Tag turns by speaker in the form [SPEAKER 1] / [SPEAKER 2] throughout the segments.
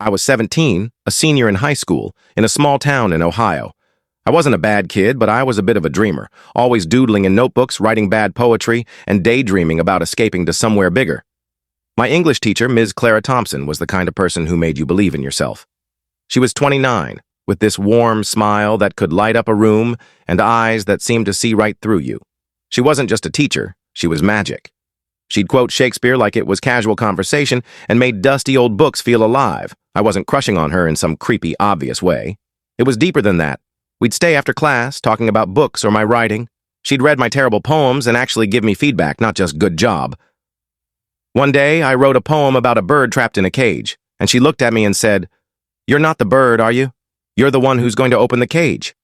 [SPEAKER 1] I was 17, a senior in high school, in a small town in Ohio. I wasn't a bad kid, but I was a bit of a dreamer, always doodling in notebooks, writing bad poetry, and daydreaming about escaping to somewhere bigger. My English teacher, Ms. Clara Thompson, was the kind of person who made you believe in yourself. She was 29, with this warm smile that could light up a room and eyes that seemed to see right through you. She wasn't just a teacher, she was magic. She'd quote Shakespeare like it was casual conversation and made dusty old books feel alive. I wasn't crushing on her in some creepy, obvious way. It was deeper than that. We'd stay after class, talking about books or my writing. She'd read my terrible poems and actually give me feedback, not just good job. One day, I wrote a poem about a bird trapped in a cage, and she looked at me and said, "You're not the bird, are you? You're the one who's going to open the cage."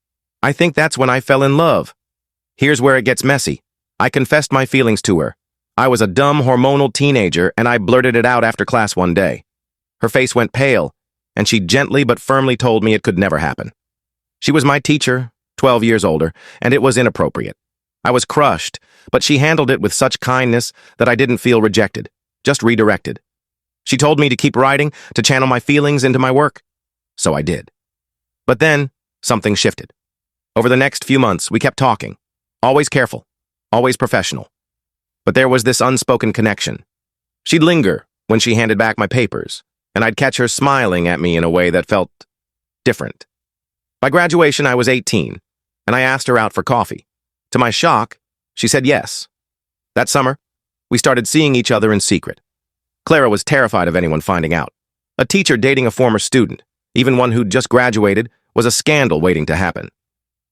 [SPEAKER 1] I think that's when I fell in love. Here's where it gets messy. I confessed my feelings to her. I was a dumb, hormonal teenager, and I blurted it out after class one day. Her face went pale, and she gently but firmly told me it could never happen. She was my teacher, 12 years older, and it was inappropriate. I was crushed, but she handled it with such kindness that I didn't feel rejected, just redirected. She told me to keep writing, to channel my feelings into my work. So I did. But then, something shifted. Over the next few months, we kept talking. Always careful, always professional. But there was this unspoken connection. She'd linger when she handed back my papers, and I'd catch her smiling at me in a way that felt different. By graduation, I was 18, and I asked her out for coffee. To my shock, she said yes. That summer, we started seeing each other in secret. Clara was terrified of anyone finding out. A teacher dating a former student, even one who'd just graduated, was a scandal waiting to happen.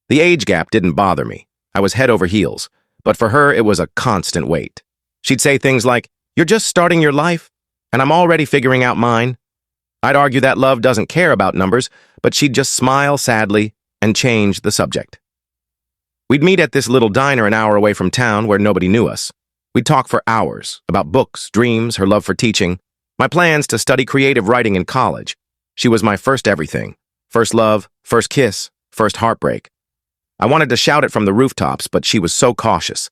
[SPEAKER 1] The age gap didn't bother me. I was head over heels, but for her, it was a constant weight. She'd say things like, "You're just starting your life, and I'm already figuring out mine." I'd argue that love doesn't care about numbers, but she'd just smile sadly and change the subject. We'd meet at this little diner an hour away from town where nobody knew us. We'd talk for hours about books, dreams, her love for teaching, my plans to study creative writing in college. She was my first everything. First love, first kiss, first heartbreak. I wanted to shout it from the rooftops, but she was so cautious.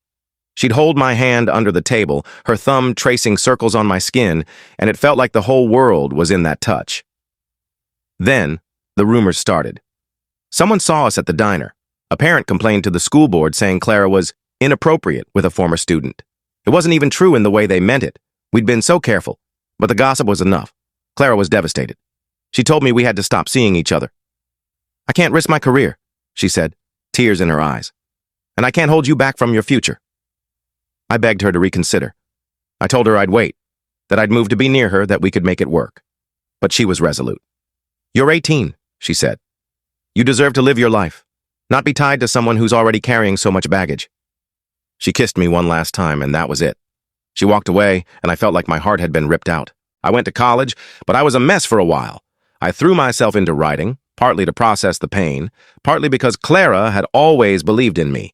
[SPEAKER 1] She'd hold my hand under the table, her thumb tracing circles on my skin, and it felt like the whole world was in that touch. Then, the rumors started. Someone saw us at the diner. A parent complained to the school board saying Clara was inappropriate with a former student. It wasn't even true in the way they meant it. We'd been so careful, but the gossip was enough. Clara was devastated. She told me we had to stop seeing each other. "I can't risk my career," she said, tears in her eyes. "And I can't hold you back from your future." I begged her to reconsider. I told her I'd wait, that I'd move to be near her, that we could make it work. But she was resolute. "You're 18, she said. "You deserve to live your life, not be tied to someone who's already carrying so much baggage." She kissed me one last time, and that was it. She walked away, and I felt like my heart had been ripped out. I went to college, but I was a mess for a while. I threw myself into writing, partly to process the pain, partly because Clara had always believed in me.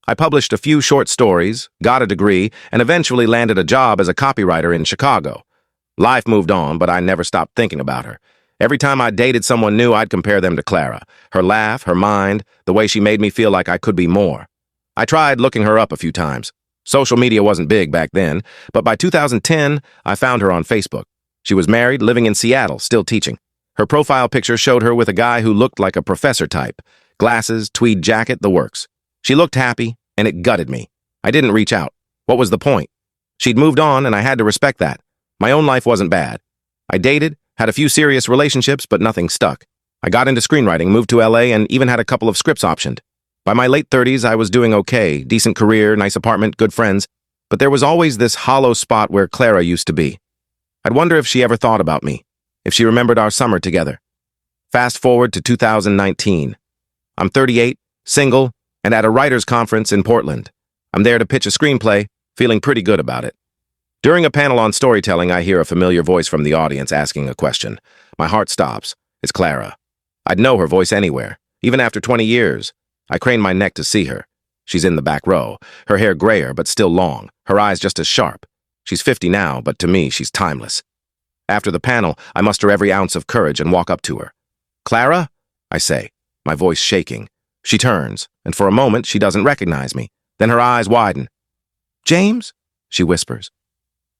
[SPEAKER 1] I published a few short stories, got a degree, and eventually landed a job as a copywriter in Chicago. Life moved on, but I never stopped thinking about her. Every time I dated someone new, I'd compare them to Clara. Her laugh, her mind, the way she made me feel like I could be more. I tried looking her up a few times. Social media wasn't big back then, but by 2010, I found her on Facebook. She was married, living in Seattle, still teaching. Her profile picture showed her with a guy who looked like a professor type. Glasses, tweed jacket, the works. She looked happy, and it gutted me. I didn't reach out. What was the point? She'd moved on, and I had to respect that. My own life wasn't bad. I dated, had a few serious relationships, but nothing stuck. I got into screenwriting, moved to LA, and even had a couple of scripts optioned. By my late 30s, I was doing okay, decent career, nice apartment, good friends, but there was always this hollow spot where Clara used to be. I'd wonder if she ever thought about me, if she remembered our summer together. Fast forward to 2019. I'm 38, single, and at a writers' conference in Portland. I'm there to pitch a screenplay, feeling pretty good about it. During a panel on storytelling, I hear a familiar voice from the audience asking a question. My heart stops. It's Clara. I'd know her voice anywhere, even after 20 years. I crane my neck to see her. She's in the back row, her hair grayer but still long, her eyes just as sharp. She's 50 now, but to me, she's timeless. After the panel, I muster every ounce of courage and walk up to her. "Clara?" I say, my voice shaking. She turns, and for a moment, she doesn't recognize me. Then her eyes widen. "James?" she whispers.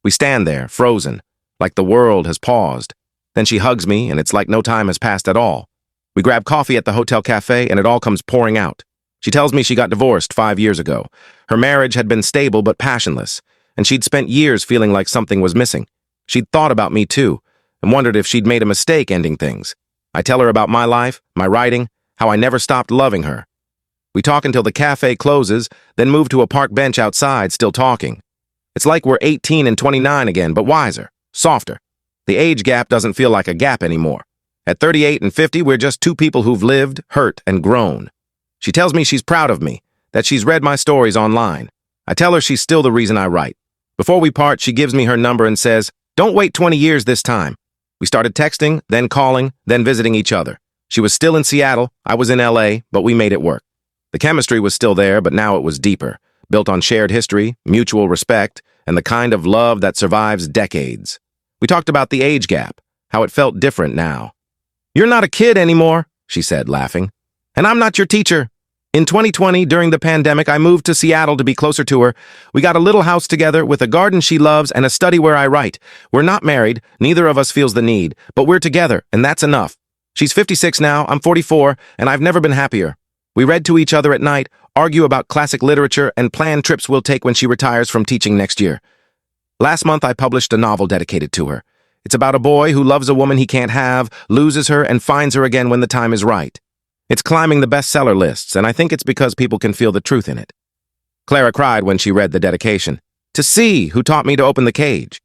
[SPEAKER 1] We stand there, frozen, like the world has paused. Then she hugs me, and it's like no time has passed at all. We grab coffee at the hotel cafe, and it all comes pouring out. She tells me she got divorced 5 years ago. Her marriage had been stable but passionless, and she'd spent years feeling like something was missing. She'd thought about me too, and wondered if she'd made a mistake ending things. I tell her about my life, my writing, how I never stopped loving her. We talk until the cafe closes, then move to a park bench outside, still talking. It's like we're 18 and 29 again, but wiser, softer. The age gap doesn't feel like a gap anymore. At 38 and 50, we're just two people who've lived, hurt, and grown. She tells me she's proud of me, that she's read my stories online. I tell her she's still the reason I write. Before we part, she gives me her number and says, "Don't wait 20 years this time." We started texting, then calling, then visiting each other. She was still in Seattle, I was in LA, but we made it work. The chemistry was still there, but now it was deeper, built on shared history, mutual respect, and the kind of love that survives decades. We talked about the age gap, how it felt different now. "You're not a kid anymore," she said, laughing. "And I'm not your teacher." In 2020, during the pandemic, I moved to Seattle to be closer to her. We got a little house together with a garden she loves and a study where I write. We're not married, neither of us feels the need, but we're together, and that's enough. She's 56 now, I'm 44, and I've never been happier. We read to each other at night, argue about classic literature, and plan trips we'll take when she retires from teaching next year. Last month, I published a novel dedicated to her. It's about a boy who loves a woman he can't have, loses her, and finds her again when the time is right. It's climbing the bestseller lists, and I think it's because people can feel the truth in it. Clara cried when she read the dedication. "To see who taught me to open the cage."